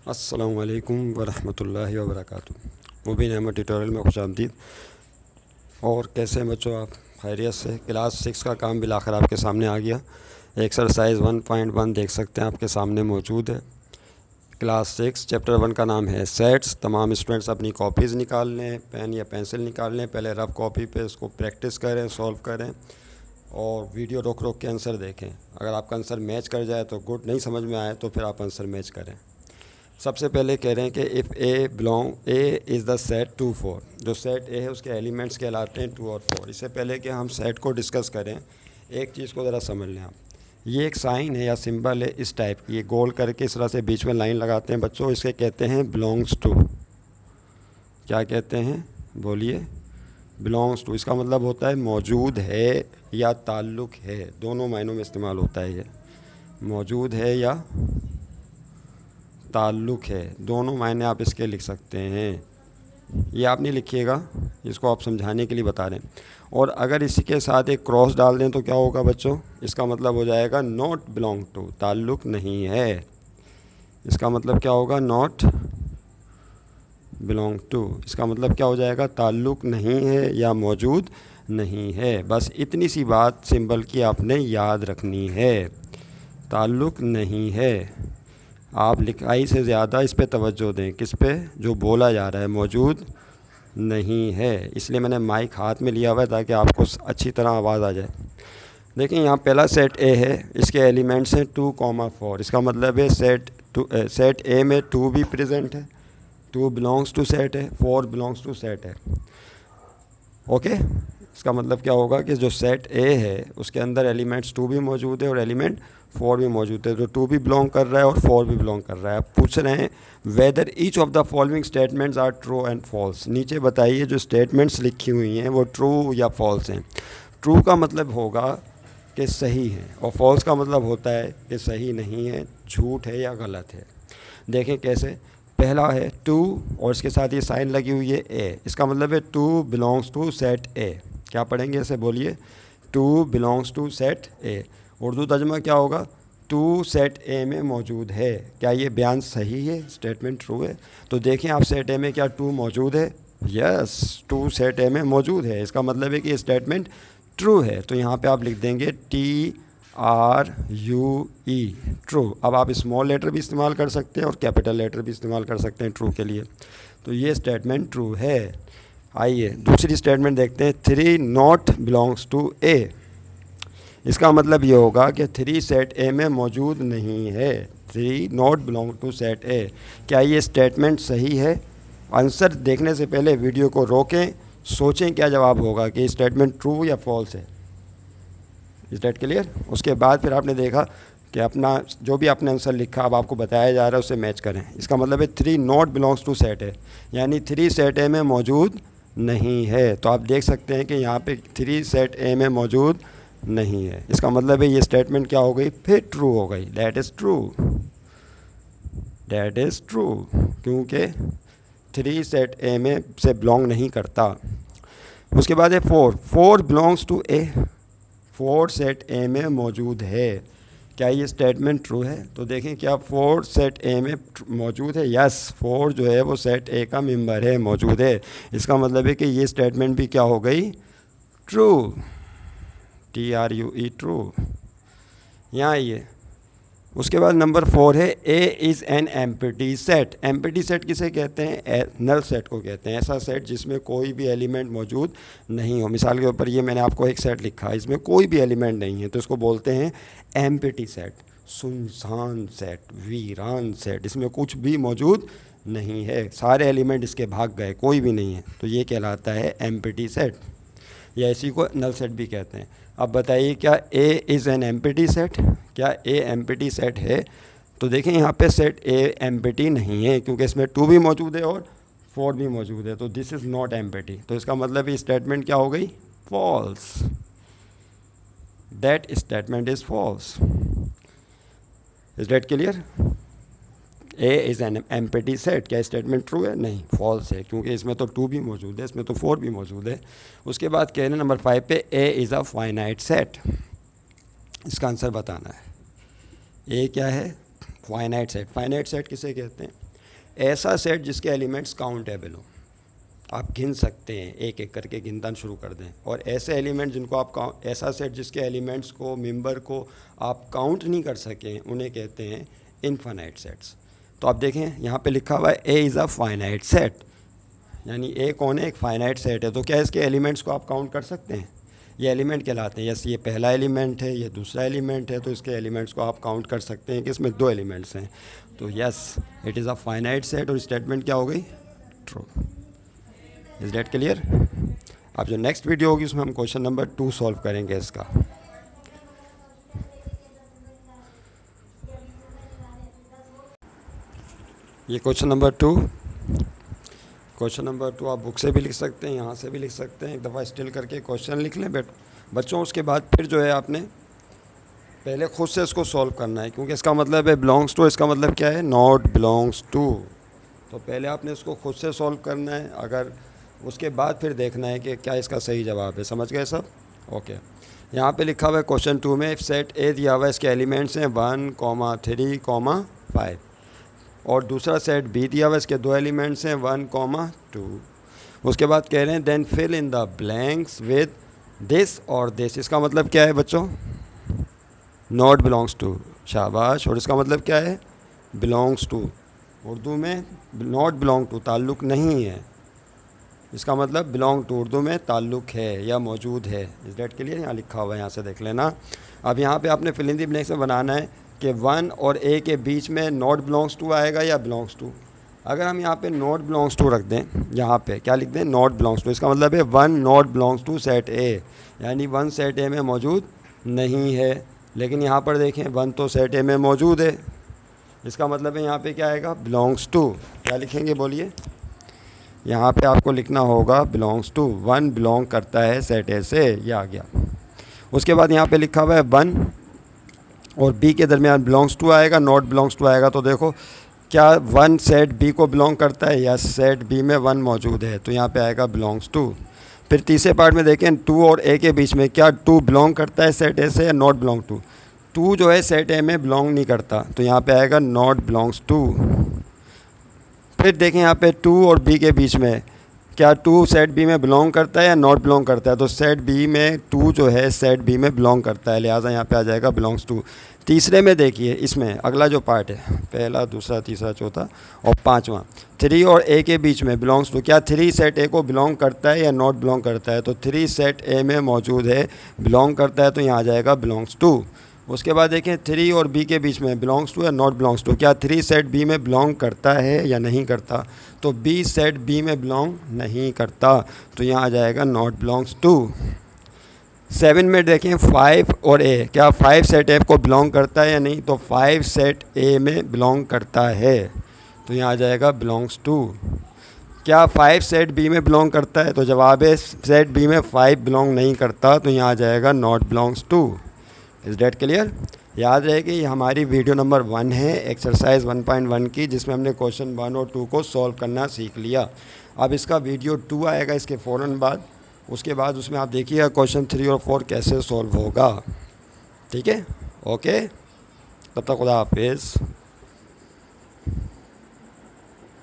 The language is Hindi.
अस्सलामुअलैकुम वरहमतुल्लाहि वबरकातुहू। मुबीन अहमद ट्यूटोरियल में खुशामदीद। और कैसे हैं बच्चों आप? खैरियत से? क्लास 6 का काम बिलाखिर आपके सामने आ गया। एक्सरसाइज 1.1 देख सकते हैं, आपके सामने मौजूद है। क्लास 6 चैप्टर 1 का नाम है सेट्स। तमाम स्टूडेंट्स अपनी कॉपीज़ निकाल लें, पेन या पेंसिल निकाल लें, पहले रफ कॉपी पे इसको प्रैक्टिस करें, सॉल्व करें और वीडियो रोक रोक के आंसर देखें। अगर आपका आंसर मैच कर जाए तो गुड, नहीं समझ में आए तो फिर आप आंसर मैच करें। सबसे पहले कह रहे हैं कि if A is the set 2 4। जो सेट ए है उसके एलिमेंट्स कहलाते हैं 2 और 4। इससे पहले कि हम सेट को डिस्कस करें, एक चीज़ को ज़रा समझ लें आप। ये एक साइन है या सिंबल है इस टाइप की, ये गोल करके इस तरह से बीच में लाइन लगाते हैं बच्चों, इसके कहते हैं बिलोंग्स टू। क्या कहते हैं? बोलिए। Belongs to. इसका मतलब होता है मौजूद है या ताल्लुक़ है, दोनों मायनों में इस्तेमाल होता है। ये मौजूद है या ताल्लुक़ है, दोनों मायने आप इसके लिख सकते हैं। ये आप नहीं लिखिएगा, इसको आप समझाने के लिए बता रहे हैं। और अगर इसी के साथ एक क्रॉस डाल दें तो क्या होगा बच्चों? इसका मतलब हो जाएगा नॉट बिलोंग टू, ताल्लुक़ नहीं है। इसका मतलब क्या होगा? Not belong to. इसका मतलब क्या हो जाएगा? ताल्लुक़ नहीं है या मौजूद नहीं है। बस इतनी सी बात सिंबल की आपने याद रखनी है, ताल्लुक़ नहीं है। आप लिखाई से ज़्यादा इस पे तवज्जो दें। किस पे? जो बोला जा रहा है, मौजूद नहीं है। इसलिए मैंने माइक हाथ में लिया हुआ है ताकि आपको अच्छी तरह आवाज़ आ जाए। देखिए यहाँ पहला सेट ए है, इसके एलिमेंट्स हैं 2, 4। इसका मतलब है सेट ए में 2 भी प्रेजेंट है, 2 बिलोंग्स टू सेट है, 4 बिलोंग्स टू सेट है। ओके। इसका मतलब क्या होगा कि जो सेट ए है उसके अंदर एलिमेंट्स 2 भी मौजूद है और एलिमेंट 4 भी मौजूद है। तो 2 भी बिलोंग कर रहा है और 4 भी बिलोंग कर रहा है। आप पूछ रहे हैं whether each of the following statements are true and false. नीचे बताइए जो स्टेटमेंट्स लिखी हुई हैं वो ट्रू या फॉल्स हैं। ट्रू का मतलब होगा कि सही है और फॉल्स का मतलब होता है कि सही नहीं है, झूठ है या गलत है। देखें कैसे। पहला है 2 और इसके साथ ये साइन लगी हुई है ए। इसका मतलब है 2 बिलोंग्स टू सेट ए। क्या पढ़ेंगे ऐसे? बोलिए। 2 belongs to set A. Urdu तर्जुमा क्या होगा? 2 सेट ए में मौजूद है। क्या ये बयान सही है? स्टेटमेंट ट्रू है। तो देखें आप, सेट ए में क्या 2 मौजूद है? यस, 2 सेट ए में मौजूद है। इसका मतलब है कि ये स्टेटमेंट ट्रू है। तो यहाँ पे आप लिख देंगे TRUE, ट्रू। अब आप स्मॉल लेटर भी इस्तेमाल कर सकते हैं और कैपिटल लेटर भी इस्तेमाल कर सकते हैं ट्रू के लिए। तो ये स्टेटमेंट ट्रू है। आइए दूसरी स्टेटमेंट देखते हैं। 3 नॉट बिलोंग्स टू ए। इसका मतलब ये होगा कि 3 सेट ए में मौजूद नहीं है। 3 not belong to set A. क्या ये स्टेटमेंट सही है? आंसर देखने से पहले वीडियो को रोकें, सोचें क्या जवाब होगा कि स्टेटमेंट ट्रू या फॉल्स है। Is that clear? उसके बाद फिर आपने देखा कि अपना जो भी आपने आंसर लिखा अब आपको बताया जा रहा है उससे मैच करें। इसका मतलब है 3 not belongs to set A, यानी 3 सेट ए में मौजूद नहीं है। तो आप देख सकते हैं कि यहाँ पे 3 सेट ए में मौजूद नहीं है। इसका मतलब है ये स्टेटमेंट क्या हो गई? फिर ट्रू हो गई। That is true, that is true, क्योंकि 3 सेट ए में से बिलोंग नहीं करता। उसके बाद है 4 belongs to A. 4 set A में मौजूद है। क्या ये स्टेटमेंट ट्रू है? तो देखें क्या 4 सेट ए में मौजूद है? यस, 4 जो है वो सेट ए का मेंबर है, मौजूद है। इसका मतलब है कि ये स्टेटमेंट भी क्या हो गई? ट्रू। TRUE, true. यहाँ आइए। उसके बाद नंबर 4 है ए is an empty set. Empty set किसे कहते हैं? नल सेट को कहते हैं। ऐसा सेट जिसमें कोई भी एलिमेंट मौजूद नहीं हो। मिसाल के ऊपर ये मैंने आपको एक सेट लिखा है, इसमें कोई भी एलिमेंट नहीं है, तो इसको बोलते हैं एम्प्टी सेट। सुनसान सेट, वीरान सेट, इसमें कुछ भी मौजूद नहीं है, सारे एलिमेंट इसके भाग गए, कोई भी नहीं है, तो ये कहलाता है एम्प्टी सेट, या इसी को नल सेट भी कहते हैं। अब बताइए क्या ए इज़ एन एम्प्टी सेट? क्या ए एम्प्टी सेट है? तो देखें यहाँ पे सेट ए एम्प्टी नहीं है क्योंकि इसमें 2 भी मौजूद है और 4 भी मौजूद है, तो दिस इज़ नॉट एम्प्टी। तो इसका मतलब ये स्टेटमेंट क्या हो गई? False. That statement is false. Is that clear? A is an empty set. क्या स्टेटमेंट ट्रू है? नहीं, फॉल्स है, क्योंकि इसमें तो 2 भी मौजूद है, इसमें तो 4 भी मौजूद है। उसके बाद कह रहे हैं नंबर 5 पे A is a finite set. इसका आंसर बताना है। ए क्या है? Finite set. फाइनाइट सेट किसे कहते हैं? ऐसा सेट जिसके एलिमेंट्स काउंटेबल हो, आप गिन सकते हैं, एक एक करके गिनना शुरू कर दें। और ऐसे एलिमेंट जिनको आप ऐसा सेट जिसके एलिमेंट्स को, मेंबर को आप काउंट नहीं कर सकें, उन्हें कहते हैं इनफाइनाइट सेट्स। तो आप देखें यहाँ पे लिखा हुआ है A is a finite set, यानी ए कौन है, एक फाइनाइट सेट है। तो क्या इसके एलिमेंट्स को आप काउंट कर सकते हैं, ये एलिमेंट कहलाते हैं। यस, ये पहला एलिमेंट है, ये दूसरा एलिमेंट है, तो इसके एलिमेंट्स को आप काउंट कर सकते हैं कि इसमें 2 एलिमेंट्स हैं। तो yes, it is a finite set, और स्टेटमेंट क्या हो गई, ट्रू। Is that clear? अब जो नेक्स्ट वीडियो होगी उसमें हम क्वेश्चन नंबर 2 सॉल्व करेंगे इसका। ये क्वेश्चन नंबर 2, क्वेश्चन नंबर 2 आप बुक से भी लिख सकते हैं, यहाँ से भी लिख सकते हैं। एक दफ़ा स्टिल करके क्वेश्चन लिख लें बच्चों, उसके बाद फिर जो है आपने पहले खुद से इसको सॉल्व करना है, क्योंकि इसका मतलब है बिलोंग्स टू, इसका मतलब क्या है, नॉट बिलोंग्स टू। तो पहले आपने इसको खुद से सॉल्व करना है, अगर उसके बाद फिर देखना है कि क्या इसका सही जवाब है। समझ गए सब? ओके। यहाँ पे लिखा हुआ है क्वेश्चन 2 में, इफ सेट ए दिया हुआ है, इसके एलिमेंट्स हैं 1, 3, 5, और दूसरा सेट बी दिया हुआ है, इसके 2 एलिमेंट्स हैं 1, 2। उसके बाद कह रहे हैं then fill in the blanks with this और दिस। इसका मतलब क्या है बच्चों, नॉट बिलोंग्स टू। शाबाश। और इसका मतलब क्या है, बिलोंग्स टू। उर्दू में नॉट बिलोंग टू ताल्लुक़ नहीं है, इसका मतलब बिलोंग टू उर्दू में ताल्लुक़ है या मौजूद है। इस डेट के लिए यहाँ लिखा हुआ है, यहाँ से देख लेना। अब यहाँ पे आपने फिल इन द ब्लैंक्स में बनाना है कि 1 और ए के बीच में नॉट बिलोंग्स टू आएगा या बिलोंग्स टू। अगर हम यहाँ पे नॉट बिलोंग्स टू रख दें, यहाँ पे क्या लिख दें, नॉट बिलोंग्स टू, इसका मतलब है 1 not belongs to set A, यानी 1 सेट ए में मौजूद नहीं है। लेकिन यहाँ पर देखें 1 तो सेट ए में मौजूद है, इसका मतलब है यहाँ पे क्या आएगा, बिलोंग्स टू। क्या लिखेंगे बोलिए, यहाँ पे आपको लिखना होगा बिलोंग्स टू। 1 बिलोंग करता है सेट ए से, ये आ गया। उसके बाद यहाँ पे लिखा हुआ है 1 और बी के दरमियान बिलोंग्स टू आएगा, नॉट बिलोंग्स टू आएगा। तो देखो क्या 1 सेट बी को बिलोंग करता है, या सेट बी में 1 मौजूद है, तो यहाँ पे आएगा बिलोंग्स टू। फिर तीसरे पार्ट में देखें 2 और ए के बीच में, क्या 2 बिलोंग करता है सेट ए से या नॉट बिलोंग टू। 2 जो है सेट ए में बिलोंग नहीं करता, तो यहाँ पे आएगा नॉट बिलोंग्स टू। फिर देखें यहाँ पे 2 और बी के बीच में, क्या 2 सेट बी में बिलोंग करता है या नॉट बिलोंग करता है, तो सेट बी में 2 जो है सेट बी में बिलोंग करता है, लिहाजा यहाँ पे आ जाएगा बिलोंग्स टू। तीसरे में देखिए, इसमें अगला जो पार्ट है, पहला, दूसरा, तीसरा, चौथा और 5वां, 3 और ए के बीच में बिलोंग्स टू, क्या 3 सेट ए को बिलोंग करता है या नॉट बिलोंग करता है, तो 3 सेट ए में मौजूद है, बिलोंग करता है, तो यहाँ आ जाएगा बिलोंग्स टू। उसके बाद देखें 3 और बी के बीच में बिलोंग्स टू या नॉट बिलोंग्स टू, क्या 3 सेट बी में बिलोंग करता है या नहीं करता, तो बी सेट बी में बिलोंग नहीं करता, तो यहाँ आ जाएगा नॉट बिलोंग्स टू। 7 में देखें 5 और ए, क्या 5 सेट ए को बिलोंग करता है या नहीं, तो 5 सेट ए में बिलोंग करता है, तो यहाँ आ जाएगा बिलोंग्स टू। क्या 5 सेट बी में बिलोंग करता है, तो जवाब है सेट बी में 5 बिलोंग नहीं करता, तो यहाँ आ जाएगा not belongs to. Is that clear? याद रहे कि ये हमारी वीडियो नंबर 1 है एक्सरसाइज 1.1 की, जिसमें हमने क्वेश्चन 1 और 2 को सॉल्व करना सीख लिया। अब इसका वीडियो 2 आएगा इसके फ़ौरन बाद, उसके बाद उसमें आप देखिएगा क्वेश्चन 3 और 4 कैसे सॉल्व होगा। ठीक है, ओके, तब तक खुदा हाफिज़।